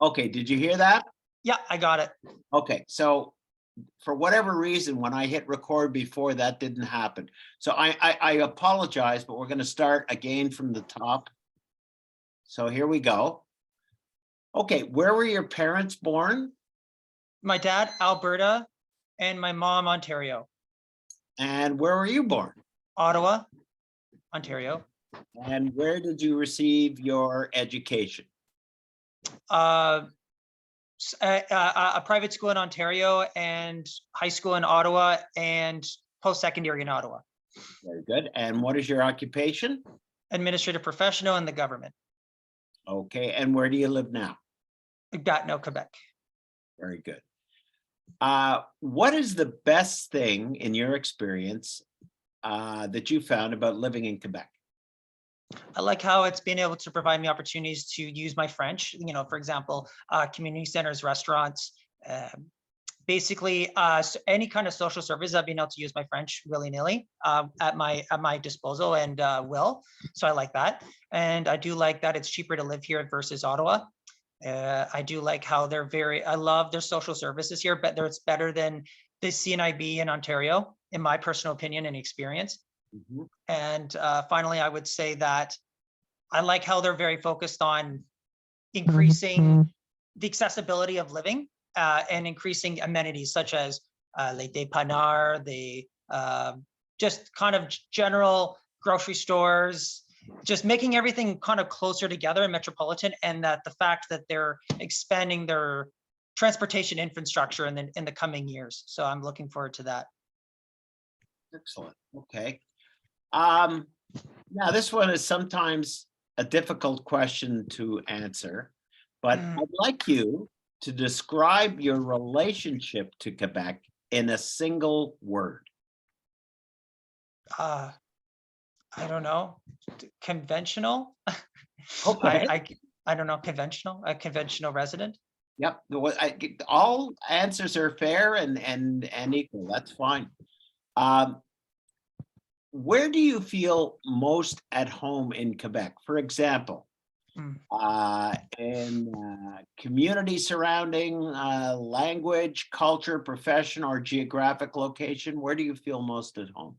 Okay, did you hear that? Yeah, I got it. Okay, so for whatever reason, when I hit record before, that didn't happen. So I apologize, but we're going to start again from the top. So here we go. Okay, where were your parents born? My dad, Alberta, and my mom, Ontario. And where were you born? Ottawa, Ontario. And where did you receive your education? Uh, a private school in Ontario and high school in Ottawa and post-secondary in Ottawa. Very good. And what is your occupation? Administrative professional in the government. Okay, and where do you live now? Gatineau, Quebec. Very good. What is the best thing in your experience that you found about living in Quebec? I like how it's been able to provide me opportunities to use my French, for example, community centers, restaurants, basically any kind of social service. I've been able to use my French willy-nilly at my disposal and will. So I like that. And I do like that it's cheaper to live here versus Ottawa. I do like how I love their social services here, but it's better than the CNIB in Ontario, in my personal opinion and experience. Mm-hmm. And finally, I would say that I like how they're very focused on increasing the accessibility of living and increasing amenities such as les dépanneurs, the just kind of general grocery stores, just making everything kind of closer together in metropolitan, and that the fact that they're expanding their transportation infrastructure in the coming years. So I'm looking forward to that. Excellent. Okay. Now this one is sometimes a difficult question to answer, but I'd like you to describe your relationship to Quebec in a single word. I don't know, conventional. Okay. I don't know, conventional, a conventional resident. Yep. All answers are fair and equal. That's fine. Where do you feel most at home in Quebec? For example, in community surrounding, language, culture, profession, or geographic location, where do you feel most at home?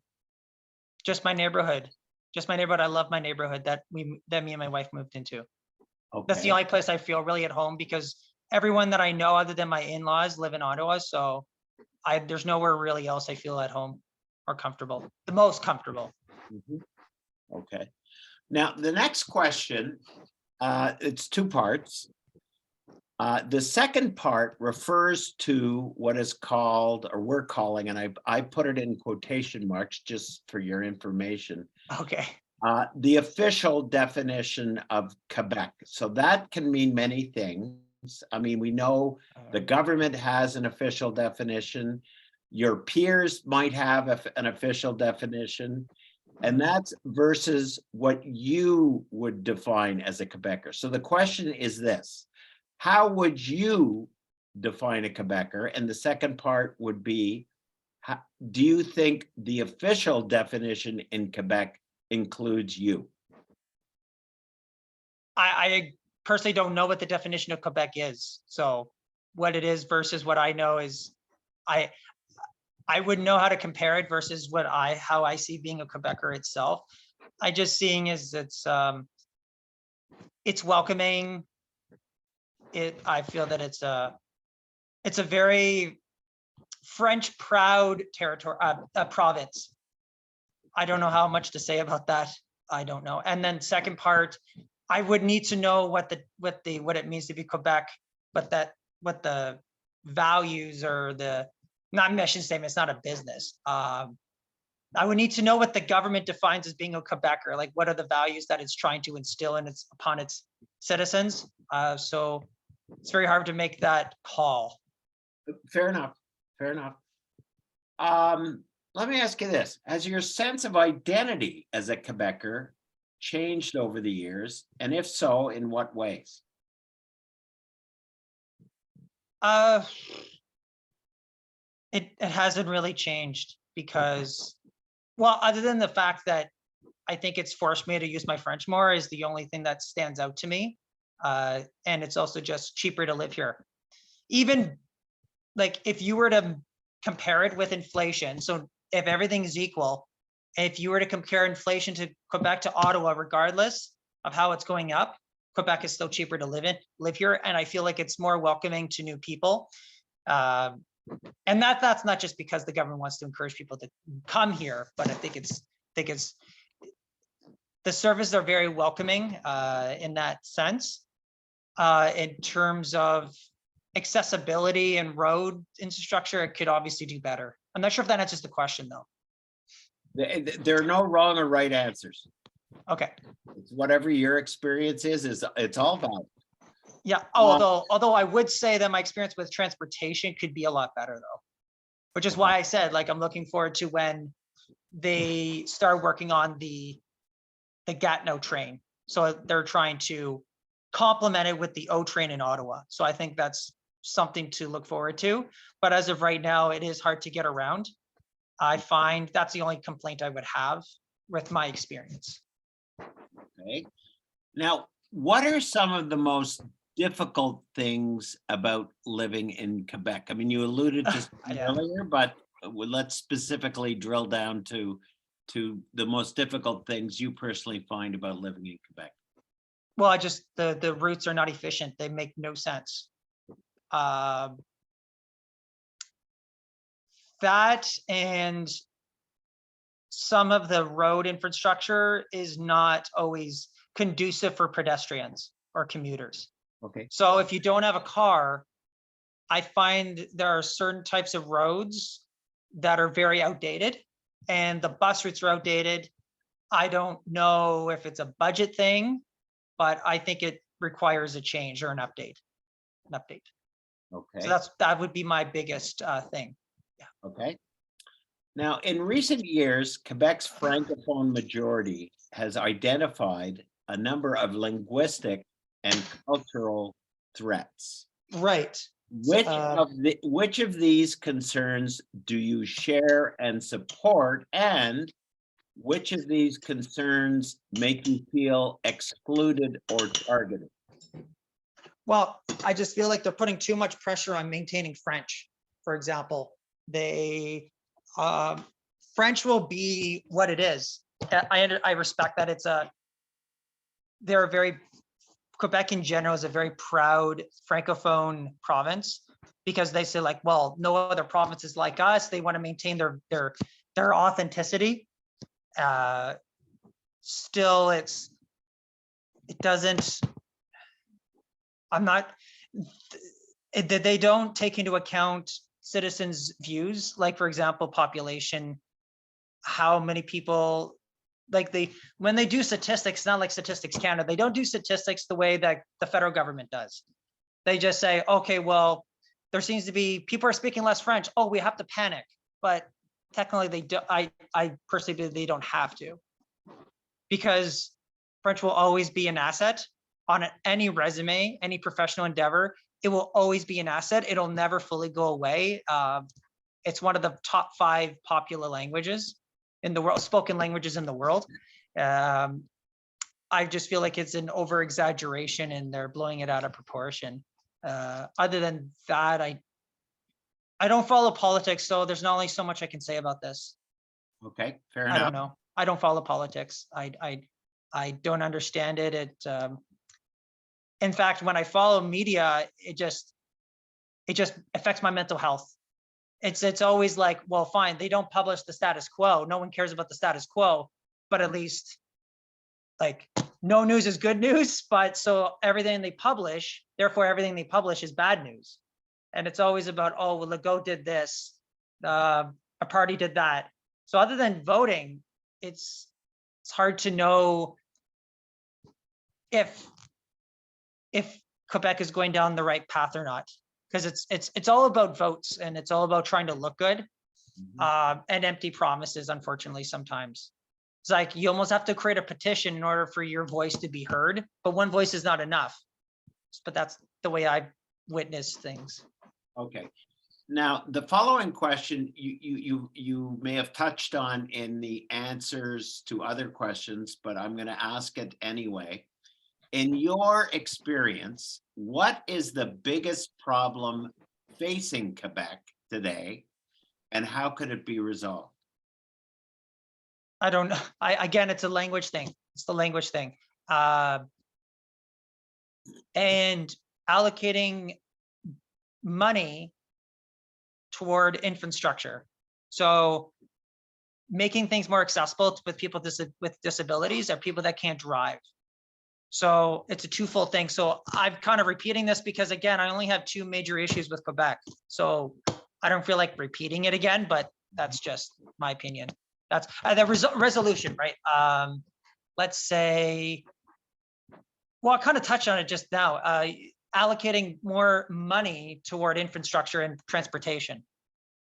Just my neighborhood. Just my neighborhood. I love my neighborhood that me and my wife moved into. Okay. That's the only place I feel really at home, because everyone that I know other than my in-laws live in Ottawa. So there's nowhere really else I feel at home or comfortable, the most comfortable. Mm-hmm. Okay. Now, the next question, it's two parts. The second part refers to what is called, or we're calling, and I put it in quotation marks just for your information. Okay. The official definition of Quebec. So that can mean many things. I mean, we know the government has an official definition. Your peers might have an official definition, and that's versus what you would define as a Quebecer. So the question is this: how would you define a Quebecer? And the second part would be, do you think the official definition in Quebec includes you? I personally don't know what the definition of Quebec is. So what it is versus what I know is, I wouldn't know how to compare it versus how I see being a Quebecer itself. I just seeing is it's welcoming. I feel that it's a very French proud territory, province. I don't know how much to say about that. I don't know. And then second part, I would need to know what it means to be Quebec, but what the values or the not mission statement. It's not a business. I would need to know what the government defines as being a Quebecer. Like, what are the values that it's trying to instill upon its citizens? So it's very hard to make that call. Fair enough. Fair enough. Let me ask you this: has your sense of identity as a Quebecer changed over the years, and if so, in what ways? It hasn't really changed because, well, other than the fact that I think it's forced me to use my French more is the only thing that stands out to me. And it's also just cheaper to live here. Even like if you were to compare it with inflation, so if everything is equal, if you were to compare inflation to Quebec to Ottawa, regardless of how it's going up, Quebec is still cheaper to live here. And I feel like it's more welcoming to new people. And that's not just because the government wants to encourage people to come here, but I think it's the services are very welcoming in that sense. In terms of accessibility and road infrastructure, it could obviously do better. I'm not sure if that answers the question though. There are no wrong or right answers. Okay. It's whatever your experience is it's all valid. Yeah, although I would say that my experience with transportation could be a lot better though, which is why I said, like, I'm looking forward to when they start working on the Gatineau train. So they're trying to complement it with the O train in Ottawa. So I think that's something to look forward to. But as of right now, it is hard to get around. I find that's the only complaint I would have with my experience. Okay. Now, what are some of the most difficult things about living in Quebec? I mean, you alluded to earlier, but let's specifically drill down to the most difficult things you personally find about living in Quebec. Well, the routes are not efficient. They make no sense. That and some of the road infrastructure is not always conducive for pedestrians or commuters. Okay. So if you don't have a car, I find there are certain types of roads that are very outdated and the bus routes are outdated. I don't know if it's a budget thing, but I think it requires a change or an update. Okay. So that would be my biggest thing. Yeah. Okay. Now, in recent years, Quebec's Francophone majority has identified a number of linguistic and cultural threats. Right. Which of these concerns do you share and support, and which of these concerns make you feel excluded or targeted? Well, I just feel like they're putting too much pressure on maintaining French. For example, French will be what it is. I respect that they're very, Quebec in general is a very proud Francophone province because they say like, well, no other province is like us. They want to maintain their authenticity. Still, they don't take into account citizens' views, like for example, population, how many people, like when they do statistics, not like Statistics Canada, they don't do statistics the way that the federal government does. They just say, okay, well, there seems to be, people are speaking less French. Oh, we have to panic. But technically they do, I personally believe they don't have to, because French will always be an asset on any resume, any professional endeavor. It will always be an asset. It'll never fully go away. It's one of the top 5 popular languages in the world, spoken languages in the world. I just feel like it's an over exaggeration and they're blowing it out of proportion. Other than that, I don't follow politics, so there's not only so much I can say about this. Okay, fair enough. I don't know. I don't follow politics. I don't understand it. In fact, when I follow media, it just affects my mental health. It's always like, well, fine, they don't publish the status quo. No one cares about the status quo, but at least like no news is good news. But so everything they publish, therefore everything they publish is bad news. And it's always about, oh, well, Legault did this, a party did that. So other than voting, it's hard to know if Quebec is going down the right path or not, because it's all about votes and it's all about trying to look good, and empty promises. Unfortunately, sometimes it's like you almost have to create a petition in order for your voice to be heard, but one voice is not enough. But that's the way I witness things. Okay. Now, the following question you may have touched on in the answers to other questions, but I'm going to ask it anyway. in your experience, what is the biggest problem facing Quebec today, and how could it be resolved? I don't know. Again, it's a language thing. It's the language thing. And allocating money toward infrastructure. So making things more accessible with people with disabilities or people that can't drive. So it's a twofold thing. So I'm kind of repeating this because, again, I only have two major issues with Quebec. So I don't feel like repeating it again, but that's just my opinion. That's the resolution, right? Let's say, well, I kind of touched on it just now, allocating more money toward infrastructure and transportation.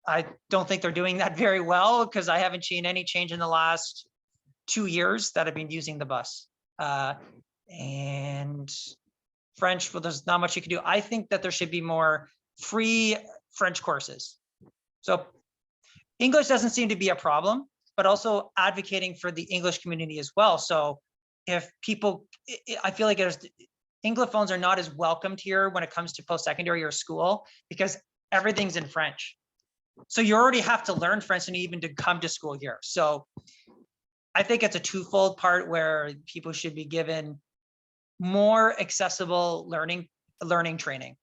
I don't think they're doing that very well because I haven't seen any change in the last 2 years that I've been using the bus. And French, well, there's not much you can do. I think that there should be more free French courses. So English doesn't seem to be a problem, but also advocating for the English community as well. So if people, I feel like Anglophones are not as welcomed here when it comes to post-secondary or school because everything's in French. So you already have to learn French and even to come to school here. So I think it's a twofold part where people should be given more accessible learning training,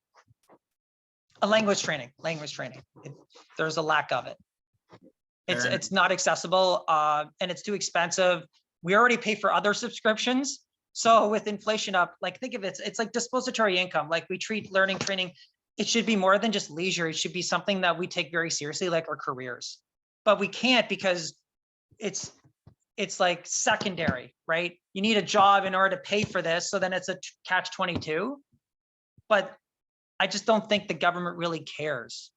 language training. There's a lack of it. It's not accessible and it's too expensive. We already pay for other subscriptions. So with inflation up, like think of it, it's like dispository income. Like we treat learning training, it should be more than just leisure. It should be something that we take very seriously, like our careers. But we can't because it's like secondary, right? You need a job in order to pay for this. So then it's a catch-22. But I just don't think the government really cares.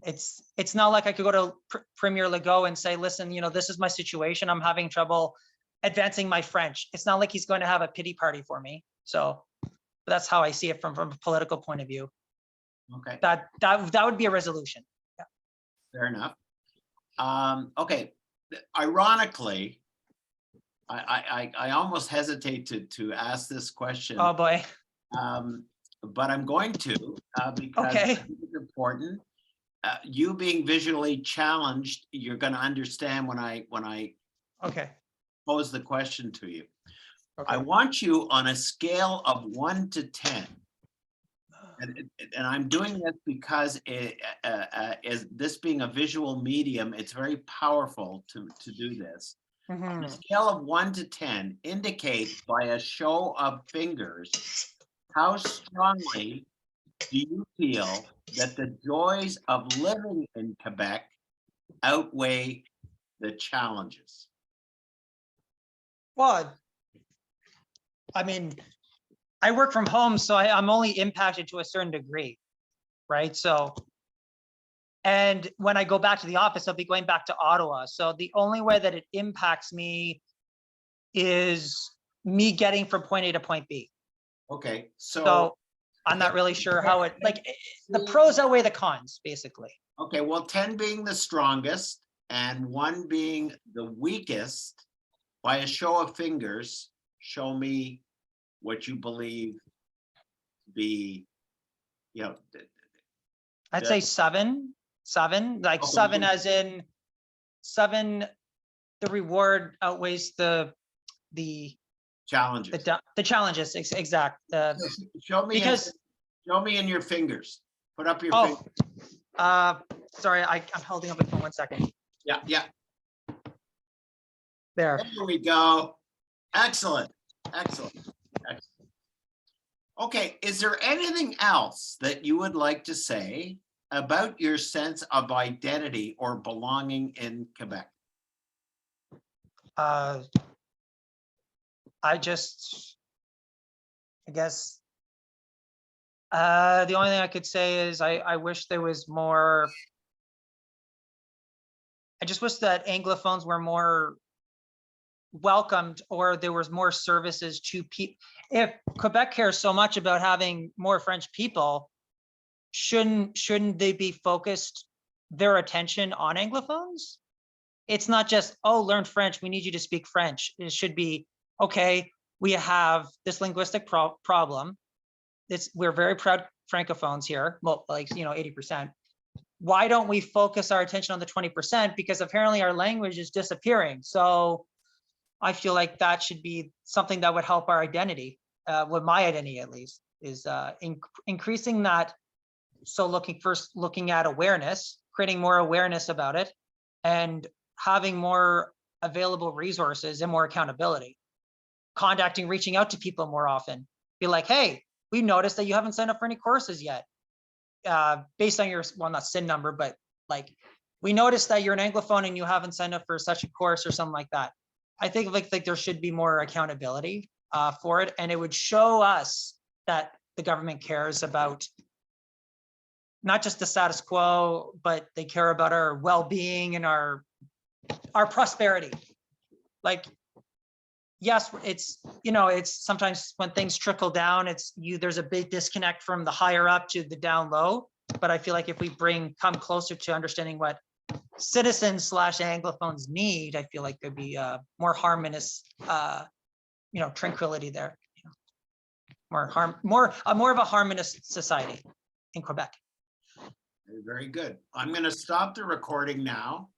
It's not like I could go to Premier Legault and say, listen, this is my situation. I'm having trouble advancing my French. It's not like he's going to have a pity party for me. So that's how I see it from a political point of view. Okay. That would be a resolution. Yeah. Fair enough. Okay. Ironically, I almost hesitate to ask this question. Oh boy. But I'm going to because okay. it's important. You being visually challenged, you're going to understand when I okay. pose the question to you. Okay. I want you on a scale of 1 to 10. And I'm doing this because as this being a visual medium, it's very powerful to do this. Mm-hmm. On a scale of 1 to 10, indicate by a show of fingers how strongly do you feel that the joys of living in Quebec outweigh the challenges? Well, I mean, I work from home, so I'm only impacted to a certain degree, right? So, and when I go back to the office, I'll be going back to Ottawa. So the only way that it impacts me is me getting from point A to point B. Okay, so I'm not really sure how it, like, the pros outweigh the cons, basically. Okay, well, 10 being the strongest and 1 being the weakest, by a show of fingers, show me what you believe the, I'd say 7, like okay. 7 as in 7, the reward outweighs the challenges. The challenges, exact. Show me because show me in your fingers. Put up your fingers. Sorry, I'm holding up my phone 1 second. Yeah. There we go. Excellent. Okay, is there anything else that you would like to say about your sense of identity or belonging in Quebec? I guess the only thing I could say is I wish there was more. I just wish that Anglophones were more welcomed, or there was more services to people. If Quebec cares so much about having more French people, shouldn't they be focused their attention on Anglophones? It's not just, oh, learn French, we need you to speak French. It should be, okay, we have this linguistic problem. We're very proud Francophones here, well, like, 80%. Why don't we focus our attention on the 20%? Because apparently our language is disappearing. So I feel like that should be something that would help our identity, with my identity at least, is increasing that. So looking at awareness, creating more awareness about it, and having more available resources and more accountability. Reaching out to people more often. Be like, hey, we noticed that you haven't signed up for any courses yet. Based on your, well, not SIN number, but like, we noticed that you're an Anglophone and you haven't signed up for such a course or something like that. I think like there should be more accountability for it, and it would show us that the government cares about not just the status quo, but they care about our well-being and our prosperity. Like, yes, it's, it's sometimes when things trickle down, there's a big disconnect from the higher up to the down low. But I feel like if we come closer to understanding what citizens / Anglophones need, I feel like there'd be more harmonious, tranquility there. More of a harmonious society in Quebec. Very good. I'm going to stop the recording now.